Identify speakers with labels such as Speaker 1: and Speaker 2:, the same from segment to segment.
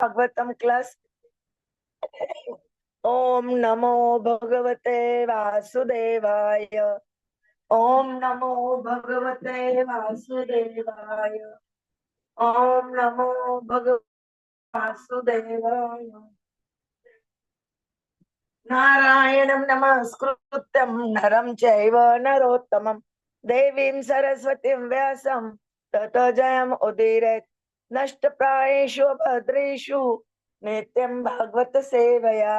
Speaker 1: Bhagavatam class. ओम नमो भगवते वासुदेवाय। ओम नमो भगवते वासुदेवाय। ओम नमो भगवते वासुदेवाय। नारायणं नमस्कृत्यं नरं चैव नरोत्तमं देवीं सरस्वतीं व्यासं ततो जयम् उदीरयेत्। नष्टप्रायेषु भद्रेषु नित्यं भागवत सेवया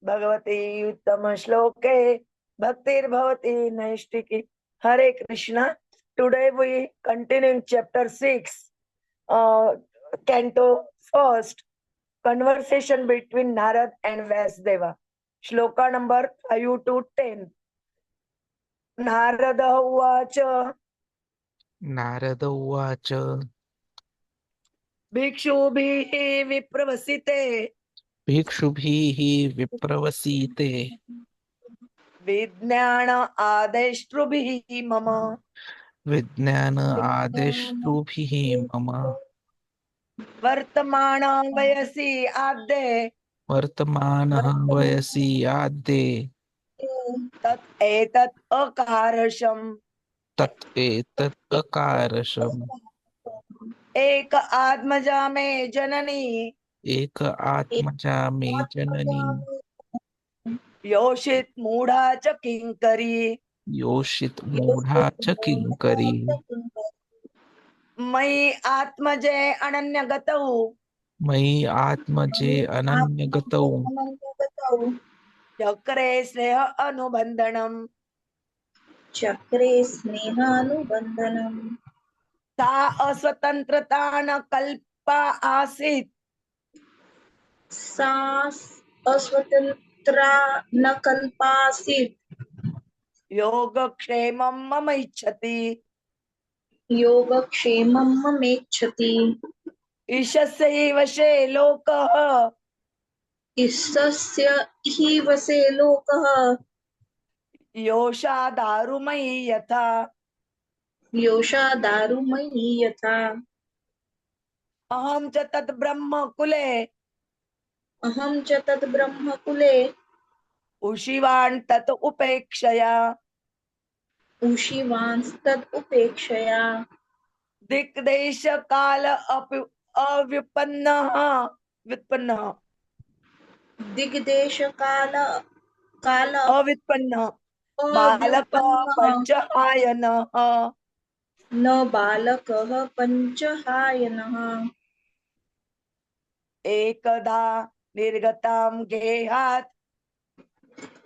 Speaker 1: भगवती उत्तम श्लोके भक्तिर्भवति नैष्टिकी। Hare Krishna. Today we continue chapter 6, canto first, conversation between Narad and Vasudeva. Shloka number 5 to 10. Narad उवाच
Speaker 2: नारद उवाच
Speaker 1: भिक्षुभिः विप्रवसिते
Speaker 2: भिक्षुभिः विप्रवसीते
Speaker 1: विज्ञान आदेष्टृभिः मम
Speaker 2: विज्ञान आदेष्टुभिः मम
Speaker 1: वर्तमान वयसि आद्ये
Speaker 2: वर्तमानः वयसि आद्ये
Speaker 1: तत् एतत् अकारशम्
Speaker 2: तत् एतत् अकारशम्
Speaker 1: एक आत्मजा मे जननी
Speaker 2: एक आत्मजा मे जननी
Speaker 1: योषित मूढ़ा च किंकरी
Speaker 2: योषित मूढ़ा च किंकरी
Speaker 1: मयि आत्मजे अनन्यगतौ
Speaker 2: मयि आत्मजे अनन्यगतौ
Speaker 1: चक्रे स्नेह अनुबंधनम
Speaker 3: चक्रे स्नेहानुबंधनम्
Speaker 1: सा अस्वतंत्रता न कल्पा आसीत्
Speaker 3: सा अस्वतंत्रा न कल्पासीत्
Speaker 1: योगक्षेमं मम इच्छति
Speaker 3: योगक्षेमं ममेच्छति
Speaker 1: ईशस्य वशे लोकः
Speaker 3: ईशस्य हि वसे लोकः
Speaker 1: योषा दारुमयी यथा
Speaker 3: योषा दारुमयी यथा
Speaker 1: अहं च तत् ब्रह्म कुले
Speaker 3: अहं च तत् ब्रह्मकुले
Speaker 1: उशिवान् तत् उपेक्षया
Speaker 3: उषिवांस्तद् उपेक्षया
Speaker 1: दिक्देश काल अव्युत्पन्नः व्युत्पन्नः
Speaker 3: दिग्देश काल काल
Speaker 1: अव्युत्पन्नः बालक
Speaker 3: अव्युत्पन्नः
Speaker 1: पंचहायनः
Speaker 3: न बालकः पञ्चहायनः
Speaker 1: एकदा निर्गतां गेहात्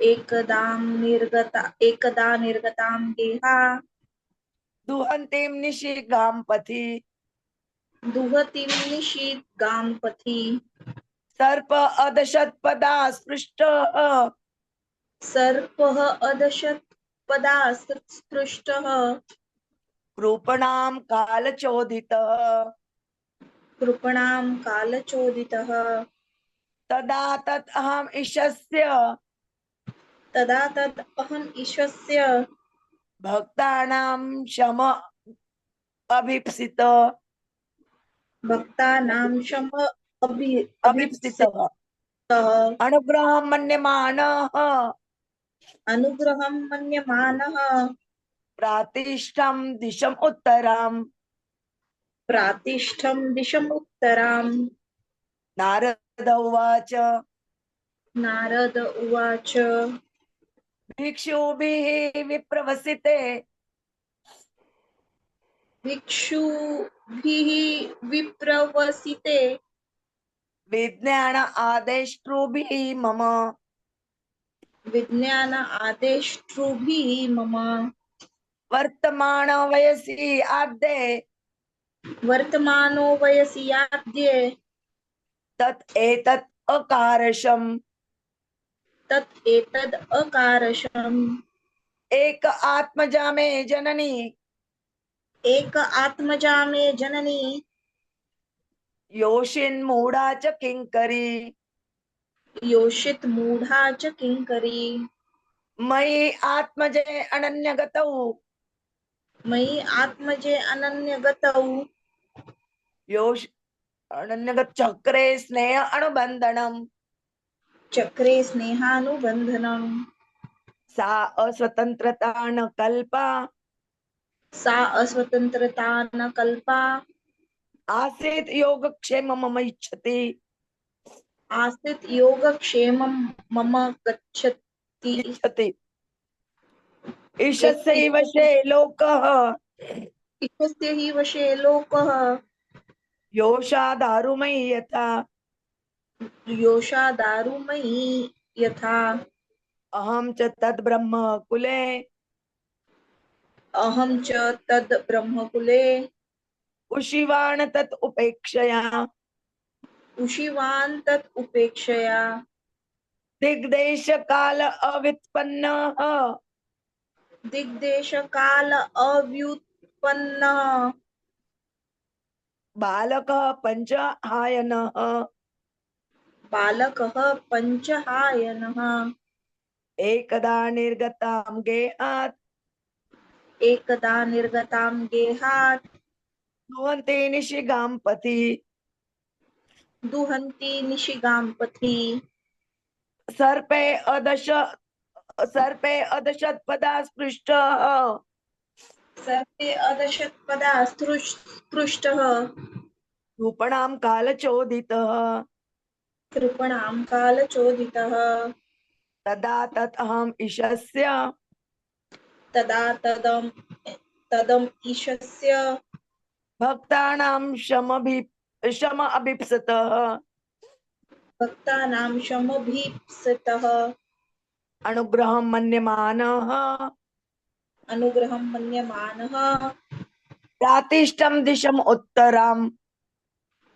Speaker 3: एकदा निर्गतां गेहा
Speaker 1: दुहन्तीं निशिगां पथि
Speaker 3: दुहतीं निशीगां पथि
Speaker 1: सर्प अदशत्पदा स्पृष्टः
Speaker 3: सर्पः अदशत्पदा स्पृष्टः
Speaker 1: कृपणां कालचोदितः
Speaker 3: कृपणां कालचोदितः
Speaker 1: तदा तत् अहम् ईशस्य
Speaker 3: तदा तत् अहम् ईशस्य
Speaker 1: भक्तानां शम अभीप्सित
Speaker 3: भक्तानां
Speaker 1: अभीप्सितः
Speaker 3: अभीप्सितः
Speaker 1: अनुग्रहं मन्यमानः
Speaker 3: अनुग्रहं मन्यमानः
Speaker 1: प्रातिष्ठं दिशम् उत्तराम्
Speaker 3: प्रातिष्ठं दिशमुत्तराम्
Speaker 1: नारद उवाच
Speaker 3: नारद उवाच
Speaker 1: भिक्षुभिः विप्रवसिते
Speaker 3: भिक्षुभिः विप्रवसिते
Speaker 1: विज्ञान आदेष्टृभिः मम
Speaker 3: विज्ञान आदेष्टृभिः मम
Speaker 1: वर्तमान वयसि आद्ये
Speaker 3: वर्तमानो वयसि याद्ये
Speaker 1: तत् एतत् अकारशम्
Speaker 3: तत् एतद् अकारशम्
Speaker 1: एक आत्मजा मे जननी
Speaker 3: एक आत्मजा मे जननी
Speaker 1: योषिन्मूढा च किङ्करी
Speaker 3: योषित मूढ़ा च किंकरी
Speaker 1: मयि आत्मजे अनन्यगतौ
Speaker 3: मयि आत्मजे अनन्यगतौ
Speaker 1: योष अनन्यगत चक्रे स्नेह अनुबंधनम
Speaker 3: चक्रे स्नेहानुबंधनम
Speaker 1: सा अस्वतंत्रता न कल्पा
Speaker 3: सा अस्वतंत्रता न कल्पा
Speaker 1: आसीत योगक्षेम मम इच्छति
Speaker 3: आसीत् योगक्षेमं मम गच्छति
Speaker 1: इच्छति ईशस्य वशे लोकः
Speaker 3: इत्यस्य हि वशे लोकः
Speaker 1: योषा दारुमयि यथा
Speaker 3: योषा दारुमयी यथा
Speaker 1: अहम च तद ब्रह्म कुले
Speaker 3: अहं च तद् ब्रह्मकुले
Speaker 1: उशिवाण तत् उपेक्षया
Speaker 3: उशिवान् तत् उपेक्षया
Speaker 1: दिग्देश काल अवित्पन्न
Speaker 3: दिग्देशकाल अव्युत्पन्नः
Speaker 1: बालक पंचहायन
Speaker 3: बालकः पञ्चहायनः
Speaker 1: एकदा निर्गतां गेहात्
Speaker 3: एकदा निर्गतां गेहात्
Speaker 1: नुवन्ते निशिगां पथि
Speaker 3: दुहन्ति निशिगां पथि
Speaker 1: सर्पे अदशत्पदा स्पृष्टः
Speaker 3: सर्वे अदशत्पदा स्पृष्टः
Speaker 1: रूपणां कालचोदितः
Speaker 3: कृपणां कालचोदितः
Speaker 1: तदा तदहम् ईशस्य
Speaker 3: तदा तदम् ईशस्य
Speaker 1: भक्तानां शम अभिप्सतः
Speaker 3: भक्तानां शमभीप्सितः
Speaker 1: अनुग्रहं मन्यमानः
Speaker 3: अनुग्रहं मन्यमानः
Speaker 1: प्रातिष्ठं दिशम् उत्तराम्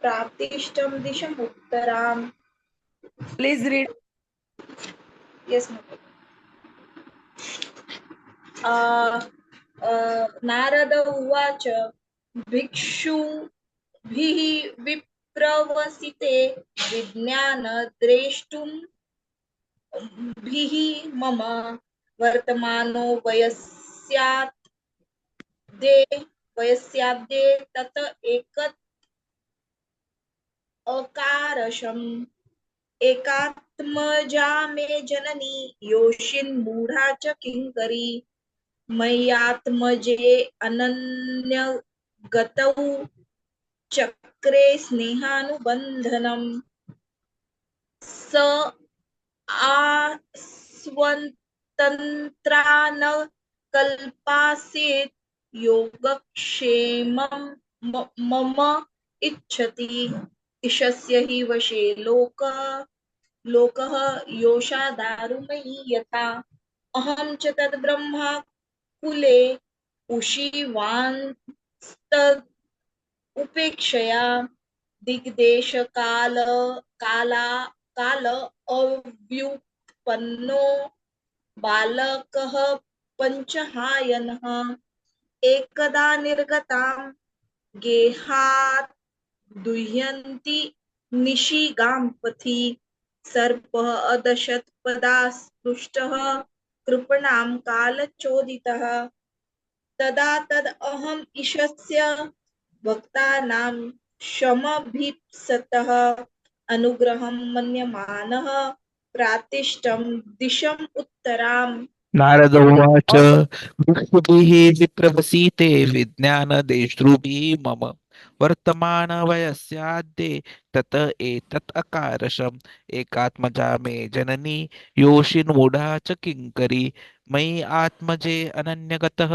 Speaker 3: प्राप्तिष्टं दिशम् उत्तराम्
Speaker 1: प्लीज रीड
Speaker 3: यस् नारद उवाच भिक्षुभिः विप्रवसिते विज्ञान द्रेष्टुं भिः मम वर्तमानो वयस्याद्ये तत एकत् अकारशम् एकात्मजा मे जननी योषिन्मूढा च किङ्करी मय्यात्मजे अनन्यगतौ चक्रे स्नेहानुबन्धनम् स आस्वतन्त्रा न कल्पासीत् योगक्षेमं मम इच्छति ईशस्य हि वशे लोकः योषा दारुमयी यथा अहं च तद् ब्रह्मा कुले उषिवांस्तद् उपेक्षया दिग्देश काल अव्युत्पन्नो बालकः पञ्चहायनः एकदा निर्गतां गेहात् दुह्यन्ति निशिगां पथि सर्पः अदशत्पदा स्पृष्टः कृपणां कालचोदितः तदा तद् अहम् ईशस्य भक्तानां शमभीप्सतः अनुग्रहं मन्यमानः प्रातिष्ठं दिशम् उत्तराम्
Speaker 2: नारद उवाच
Speaker 1: और
Speaker 2: भिक्षुभिः विप्रवसीते विज्ञानदेशृभिः मम वर्तमानवयस्याद्ये तत एतत् अकारशम् एकात्मजा मे जननी योषिन्मूढा च किङ्करी मयि आत्मजे अनन्यगतः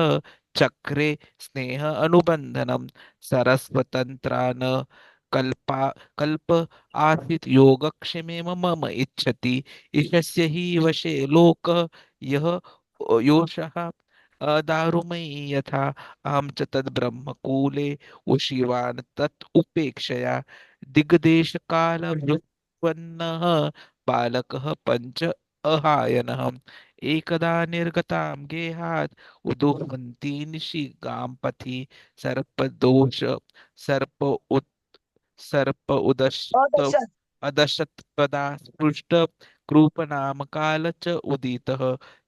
Speaker 2: चक्रे स्नेह अनुबन्धनं सरस्वतन्त्रा न कल्प आसीत् योगक्षेमे मम इच्छति ईशस्य हि वशे लोकः यः योषः दारुमयी यथा अहं च तद्ब्रह्मकूले उशिवान् तत् उपेक्षया दिग्देशकालव्युत्पन्नः बालकः पञ्च अहायनः एकदा निर्गतां गेहात् उदुह्वन्ति निशिगां पथि सर्पदोष सर्प उत सर्प उदस्त
Speaker 1: दशरथ
Speaker 2: अदशत्पदा स्पृष्ट कृपनाम काल च उदितः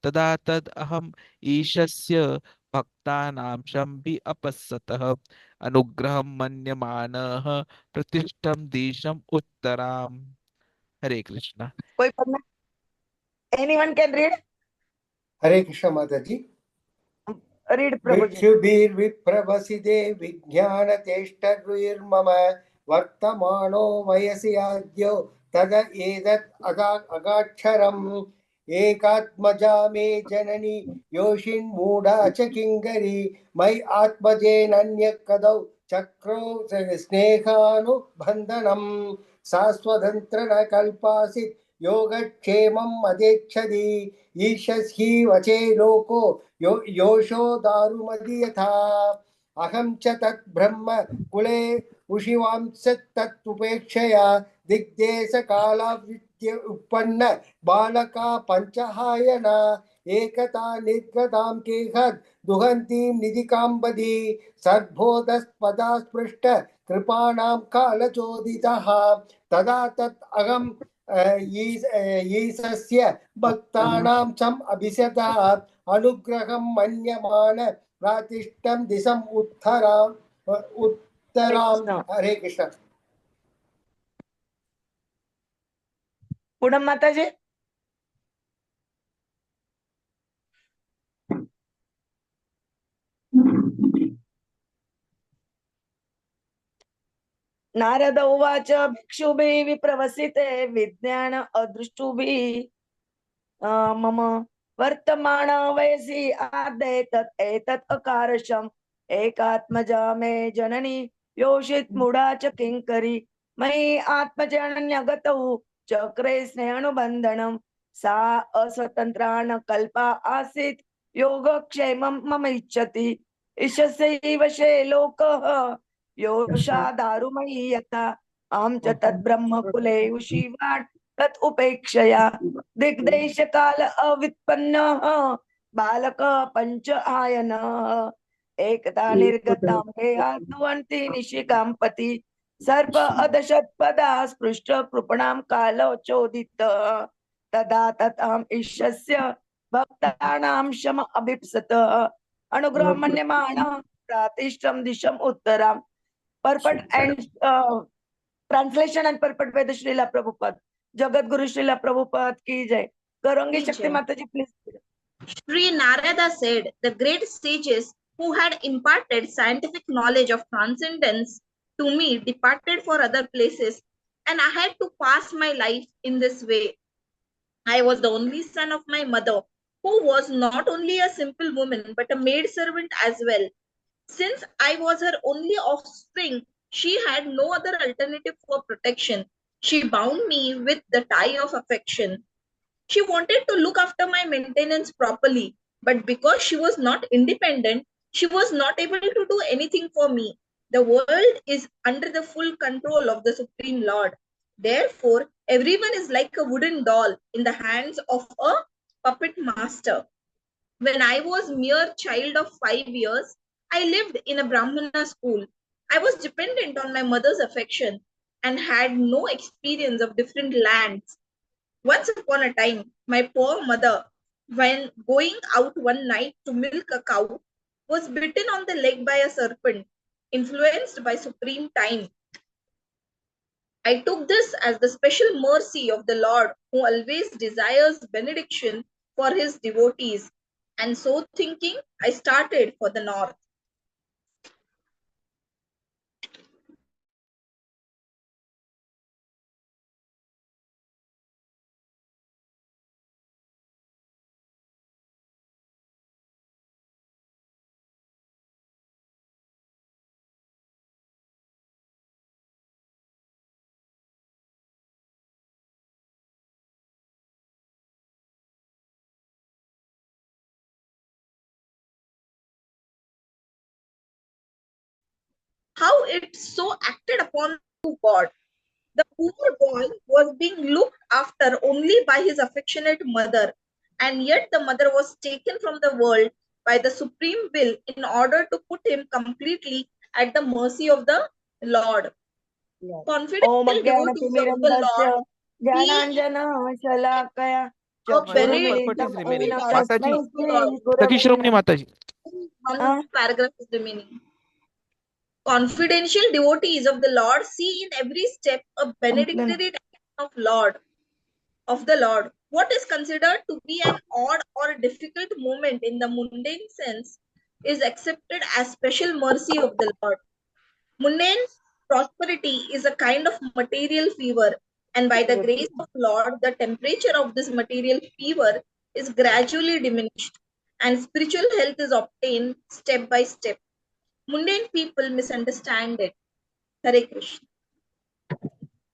Speaker 2: तदा तद् अहम् ईशस्य भक्तानां शम्भि अपස්සतः अनुग्रहं मन्यमानः प्रतिष्ठं देशम उत्तराम। हरे कृष्णा।
Speaker 1: कोई पढ़ना? Anyone can read?
Speaker 4: हरे कृष्ण माता जी।
Speaker 1: Read प्रभु जी।
Speaker 4: भिक्षुभिर्विप्रवसिते विज्ञानचेष्टरुर्मम वर्तमानो वयसि आद्यो तद एतत् अगाक्षरम् एकात्मजा मे जननी योषिन्मूढा च किङ्करी मयि आत्मजेनन्य कदौ चक्रो स्नेहानुबन्धनम् सा स्वतन्त्र न कल्पासित् योगक्षेमम् अधेच्छति ईशस्हि वचे लोको योषो दारुमदि यथा अहं च तत् ब्रह्म कुले उषिवांस तत् उपेक्षया दिग्देश कालाविद्य उत्पन्न बालका पंचहायना एकता निर्गतां केहद् दुहन्तीं निधिकाम्बदी सर्वोदस्पदा स्पृष्ट कृपाणां कालचोदितः तदा तत् अहं ईशस्य भक्तानां सम् अभिषेकात् अनुग्रहं मन्यमान प्रातिष्ठं दिशम् उत्तरां। हरे कृष्ण।
Speaker 1: पूनम माता जी। नारद उवाच भिक्षुभिः विप्रवसिते विज्ञान अदृष्टुभिः मम वर्तमान वयसि आदेतत् एतत् अकारशम् एकात्मजा मे जननी योषित मूढा च किङ्करी मयि आत्मजनन्यगतौ चक्रे स्नेहानुबन्धनं सा अस्वतन्त्रा न कल्पा आसीत् योगक्षेमं मम इच्छति ईशस्यै वशे लोकः योषा दारुमयी यथा अहं च तद्ब्रह्मकुले उषिवान् तत् उपेक्षया दिग्देश काल अवित्पन्न बालक पंच आयन एकता निर्गतां हेयाद्वन्ति निशिकां पति सर्प अदशत्पदा स्पृष्ट कृपणां कालोचोदित तदा तताम् ईशस्य भक्तानां शम अभिप्सत अनुग्रह मन्यमाणः प्रातिष्ठं दिशम उत्तराम। Purport and translation and purport by the Srila Prabhupada. Jagat Guru Srila Prabhupada ki jai. Gauranga
Speaker 3: Ki
Speaker 1: Shakti
Speaker 3: jai.
Speaker 1: Mataji, please.
Speaker 3: Sri Narada said, the great sages who had imparted scientific knowledge of transcendence to me departed for other places, and I had to pass my life in this way. I was the only son of my mother, who was not only a simple woman but a maid servant as well. Since I was her only offspring, she had no other alternative for protection. She bound me with the tie of affection. She wanted to look after my maintenance properly, but because she was not independent, she was not able to do anything for me. The world is under the full control of the Supreme Lord. Therefore, everyone is like a wooden doll in the hands of a puppet master. When I was mere child of 5 years, I lived in a Brahmana school. I was dependent on my mother's affection and had no experience of different lands. Once upon a time, my poor mother, when going out one night to milk a cow, was bitten on the leg by a serpent, influenced by supreme time. I took this as the special mercy of the Lord, who always desires benediction for his devotees. And so thinking, I started for the north. How it so acted upon God. The poor boy was being looked after only by his affectionate mother, and yet the mother was taken from the world by the supreme will in order to put him completely at the mercy of the Lord. Confident
Speaker 1: Om
Speaker 3: devotees of the
Speaker 1: Jnanatimirandasya
Speaker 3: Lord, be
Speaker 1: Jnananjana Shalakaya
Speaker 3: a
Speaker 2: Purport
Speaker 1: Chakshurumiलितं
Speaker 2: is
Speaker 3: benediction
Speaker 2: remaining.
Speaker 1: Yen
Speaker 3: unto
Speaker 2: माता
Speaker 1: तस्मै
Speaker 2: जी,
Speaker 3: the
Speaker 1: Shri
Speaker 3: Lord.
Speaker 2: सखी
Speaker 1: गुरवे
Speaker 2: शिरोमणी
Speaker 1: नमः।
Speaker 2: माता जी,
Speaker 3: one paragraph is remaining. Confidential devotees of the Lord see in every step a benedictory of the Lord. What is considered to be an odd or difficult moment in the mundane sense is accepted as special mercy of the Lord. Mundane prosperity is a kind of material fever, and by the grace of Lord, the temperature of this material fever is gradually diminished, and spiritual health is obtained step by step. Mundane people misunderstand it. Hare Krishna.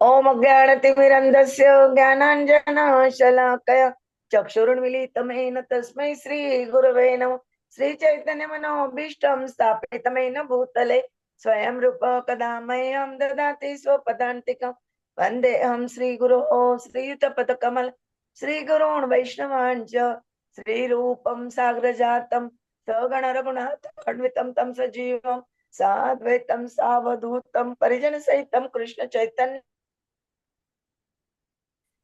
Speaker 1: ओम अज्ञानतिमिरन्धस्य ज्ञानाञ्जनशलाकया चक्षुरुन्मिलितमेन तस्मै श्रीगुरवे नमः। श्रीचैतन्यमनोभीष्टं स्थापितमेन भूतले स्वयं रूप कदा मह्यं ददाति स्वपदान्तिकं वन्देऽहं श्रीगुरोः श्रीयुतपदकमल श्रीगुरून् वैष्णवान् च श्रीरूपं साग्रजातं सगण रघुनाथान्वितं तं सजीवं साद्वैतं सावधूतं परिजनसहितं कृष्ण चैतन्य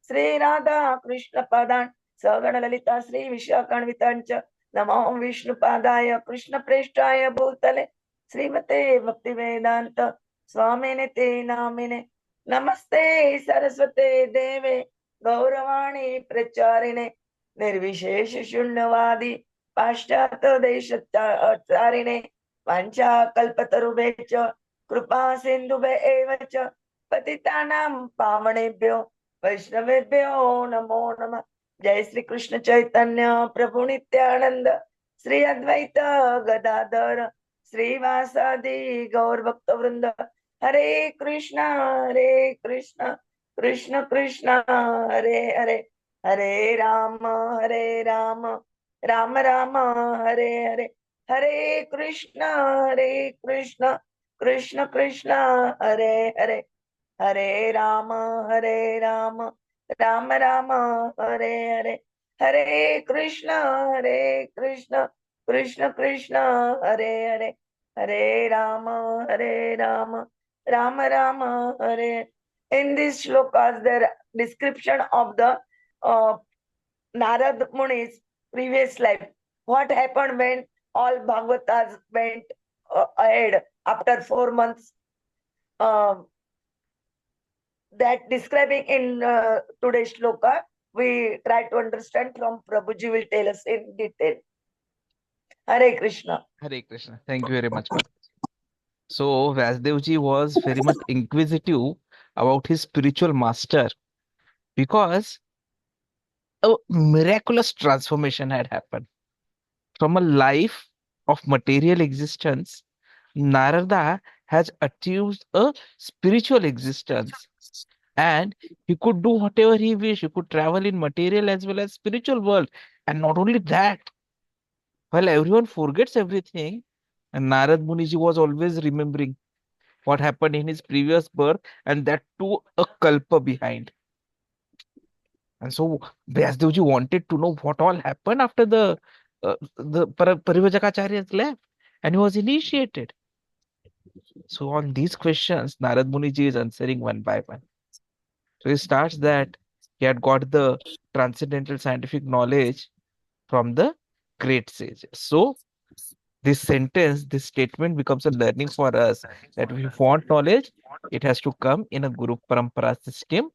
Speaker 1: श्री राधा कृष्ण पदान् सगण ललिता श्री विशाखान्वितांच नमो विष्णुपादाय कृष्ण प्रेष्ठाय भूतले श्रीमते भक्ति वेदांत स्वामिने ते नामिने नमस्ते सरस्वते देवे गौरवाणी प्रचारिणे निर्विशेष शून्यवादी पाश्चात देशाचारिणे वाञ्छा कल्पतरुभ्यश्च कृपा सिन्धुभ्य एव च पतितानां पावनेभ्यो वैष्णवेभ्यो नमो नमः। जय श्री कृष्ण चैतन्य प्रभु नित्यानंद श्री अद्वैत गदाधर श्रीवासादि गौर भक्त वृंद हरे कृष्ण कृष्ण कृष्ण हरे हरे हरे राम राम राम हरे हरे हरे कृष्ण कृष्ण कृष्ण हरे हरे हरे राम राम राम हरे हरे हरे कृष्ण कृष्ण कृष्ण हरे हरे हरे राम राम हरे। In this shlokas there description of the Narad Muni's previous life. What happened when all Bhagavatas went ahead after 4 months. That describing in today's shloka, we try to understand from Prabhuji will tell us in detail. Hare Krishna.
Speaker 2: Hare Krishna. Thank you very much, Mataji. So Vyasdevji was very much inquisitive about his spiritual master because a miraculous transformation had happened. From a life of material existence, Narada has achieved a spiritual existence. And he could do whatever he wished. He could travel in material as well as spiritual world. And not only that, while everyone forgets everything, and Narad Muniji was always remembering what happened in his previous birth, and that too a kalpa behind. And so Vyasdevji wanted to know what all happened after the Parivajakacharya's left, and he was initiated. So on these questions, Narad Muniji is answering one by one. So he starts that he had got the transcendental scientific knowledge from the great sages. So this sentence, this statement becomes a learning for us that if you want knowledge, it has to come in a Guru Parampara system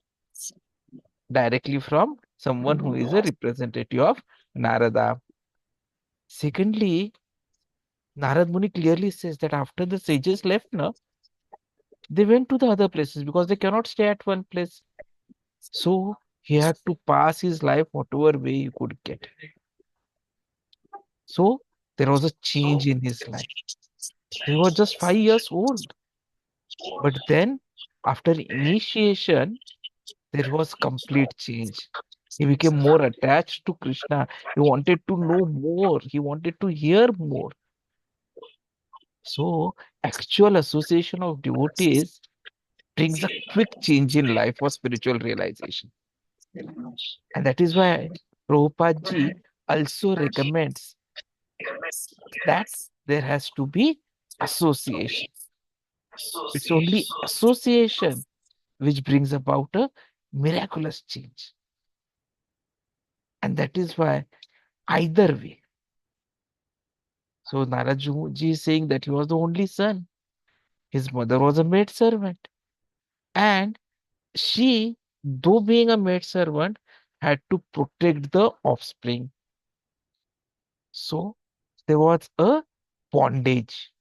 Speaker 2: directly from someone who is a representative of Narada. Secondly, Narad Muni clearly says that after the sages left, no, they went to the other places because they cannot stay at one place. So he had to pass his life whatever way he could get. So there was a change in his life. He was just 5 years old. But then after initiation, there was complete change. He became more attached to Krishna. He wanted to know more. He wanted to hear more. So actual association of devotees brings a quick change in life for spiritual realization. And that is why Prabhupada ji also recommends that there has to be association. It's only association which brings about a miraculous change. And that is why either way. So Naraji is saying that he was the only son. His mother was a maid servant. And she, though being a maid servant, had to protect the offspring. So there was a bondage,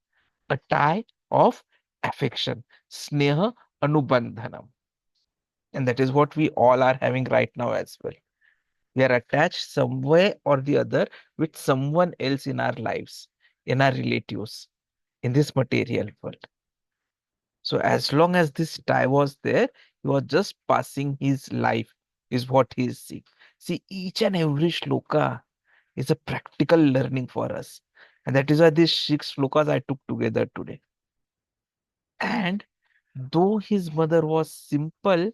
Speaker 2: a tie of affection, sneha anubandhanam. And that is what we all are having right now as well. We are attached somewhere or the other with someone else in our lives, in our relatives, in this material world. So as long as this tie was there, he was just passing his life, is what he is seeing. See, each and every shloka is a practical learning for us. And that is why these 6 shlokas I took together today. And though his mother was simple,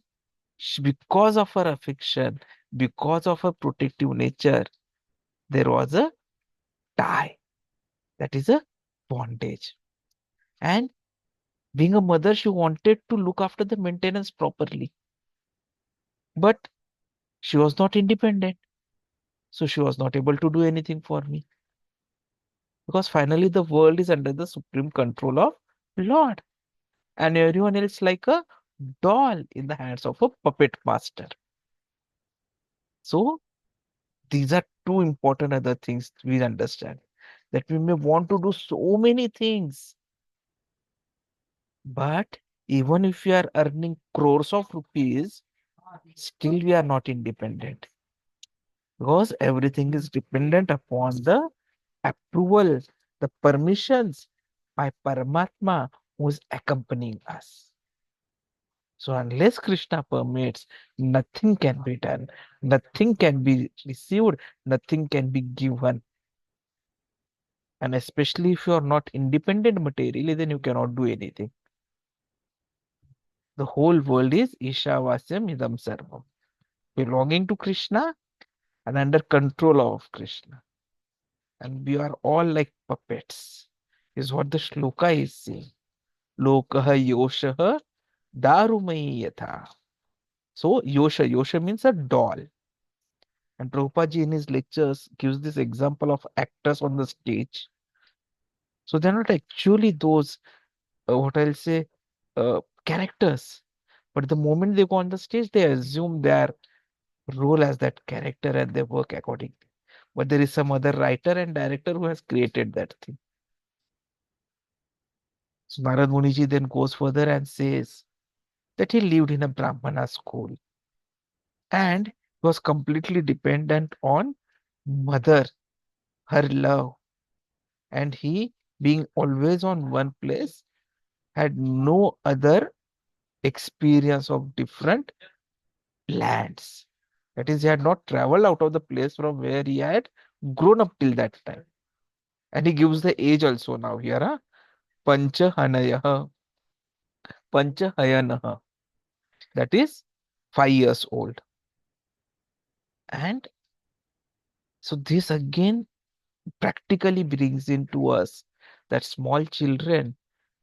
Speaker 2: because of her affection, because of her protective nature, there was a tie. That is a bondage. And being a mother, she wanted to look after the maintenance properly. But she was not independent. So she was not able to do anything for me. Because finally the world is under the supreme control of Lord. And everyone else like a doll in the hands of a puppet master. So these are two important other things we understand. That we may want to do so many things. But even if we are earning crores of rupees, still we are not independent. Because everything is dependent upon the approval, the permissions by Paramatma who is accompanying us. So unless Krishna permits, nothing can be done, nothing can be received, nothing can be given. And especially if you are not independent materially, then you cannot do anything. The whole world is Ishavasyam Idam Sarvam, belonging to Krishna and under control of Krishna. And we are all like puppets, is what the shloka is saying. Lokaha yoshaha darumai yatha. So Yosha means a doll. And Prabhupada ji in his lectures gives this example of actors on the stage. So they're not actually those, what I'll say, characters. But the moment they go on the stage, they assume their role as that character and they work accordingly. But there is some other writer and director who has created that thing. So Narad Muniji then goes further and says that he lived in a Brahmana school and was completely dependent on mother, her love, and he, being always on one place, had no other experience of different lands. That is, he had not traveled out of the place from where he had grown up till that time. And he gives the age also now here, huh? Panchahanayaha, Panchahayanaha. That is 5 years old. And so this again practically brings into us that small children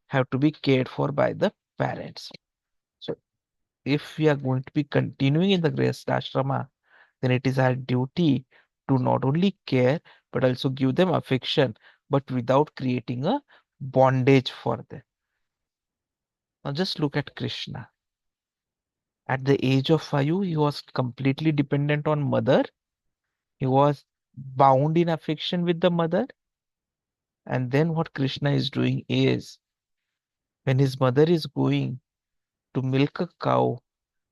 Speaker 2: have to be cared for by the parents. So if we are going to be continuing in the Grihastha ashrama, then it is our duty to not only care but also give them affection, but without creating a bondage for them. Now just look at Krishna. At the age of 5, he was completely dependent on mother. He was bound in affection with the mother. And then what Krishna is doing is, when his mother is going to milk a cow,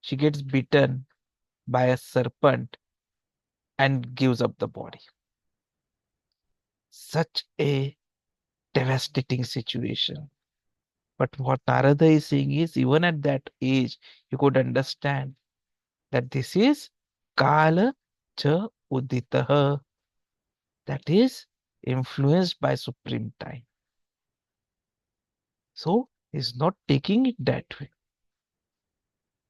Speaker 2: she gets bitten by a serpent and gives up the body. Such a devastating situation. But what Narada is saying is, even at that age, you could understand that this is Kala cha Uditaha, that is influenced by supreme time. So he's not taking it that way.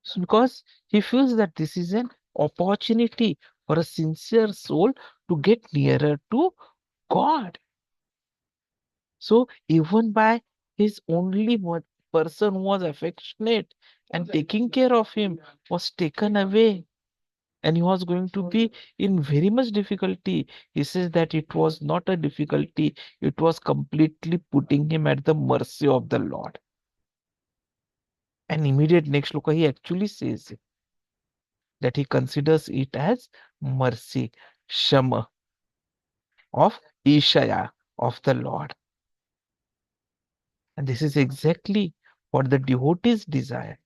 Speaker 2: So because he feels that this is an opportunity for a sincere soul to get nearer to God. So even by his only person who was affectionate and taking care of him was taken away. and he was going to be in very much difficulty. He says that it was not a difficulty, it was completely putting him at the mercy of the Lord. And immediate next look, he actually says that he considers it as mercy, Shama of Ishaya of the Lord. And this is exactly what the devotees desire.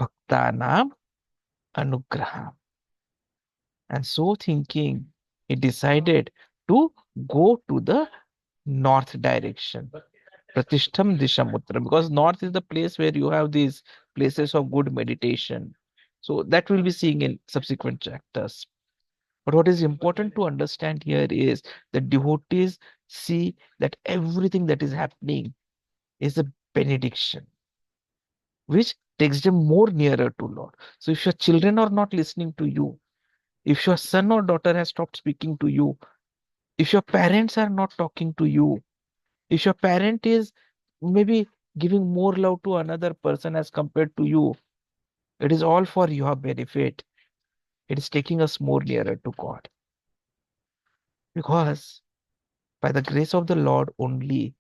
Speaker 2: Bhaktanam Anugraham. And so thinking, he decided to go to the north direction. Pratishtham Dishamutra, because north is the place where you have these places of good meditation. So that we'll be seeing in subsequent chapters. But what is important to understand here is that devotees see that everything that is happening is a benediction, which takes them more nearer to Lord. So if your children are not listening to you, if your son or daughter has stopped speaking to you, if your parents are not talking to you, if your parent is maybe giving more love to another person as compared to you, it is all for your benefit. It is taking us more nearer to God. Because by the grace of the Lord only,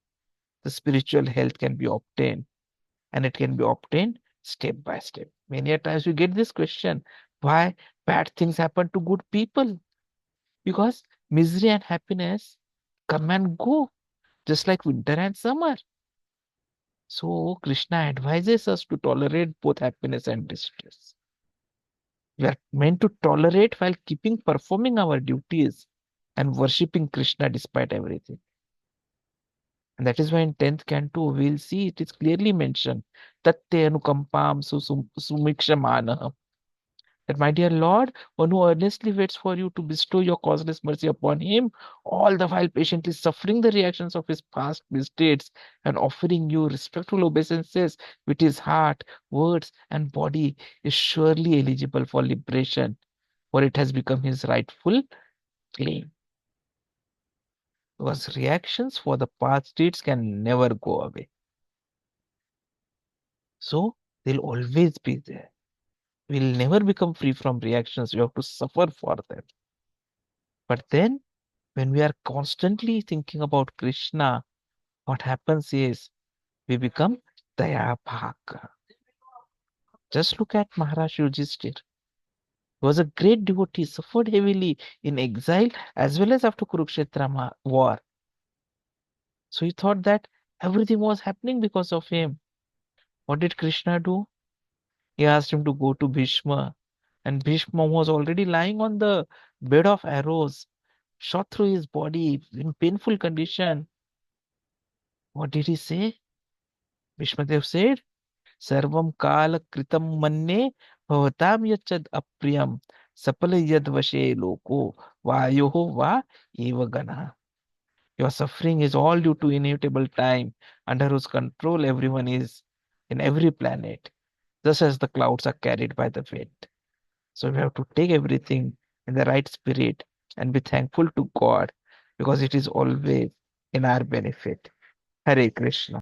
Speaker 2: the spiritual health can be obtained, and it can be obtained step by step. Many a times we get this question, why bad things happen to good people? Because misery and happiness come and go, just like winter and summer. So Krishna advises us to tolerate both happiness and distress. We are meant to tolerate while keeping performing our duties and worshipping Krishna despite everything. And that is why in 10th canto we'll see it is clearly mentioned, Tatte anukampam sumikshamana. That, my dear Lord, one who earnestly waits for you to bestow your causeless mercy upon him, all the while patiently suffering the reactions of his past misdeeds and offering you respectful obeisances with his heart, words, and body, is surely eligible for liberation, for it has become his rightful claim. Because reactions for the past deeds can never go away. So they'll always be there. We'll never become free from reactions. We have to suffer for them. But then, when we are constantly thinking about Krishna, what happens is we become Dayabhaka. Just look at Maharaj Yudhishthir. He was a great devotee, suffered heavily in exile as well as after Kurukshetra war. So he thought that everything was happening because of him. What did Krishna do? He asked him to go to Bhishma, and Bhishma was already lying on the bed of arrows, shot through his body in painful condition. What did he say? Bhishmadev said, Sarvam kala kritam manne bhavatam yachad apriyam sapala yad vashe loko vayoho va eva gana. Your suffering is all due to inevitable time, under whose control everyone is in every planet, just as the clouds are carried by the wind. So we have to take everything in the right spirit and be thankful to God, because it is always in our benefit. Hare Krishna.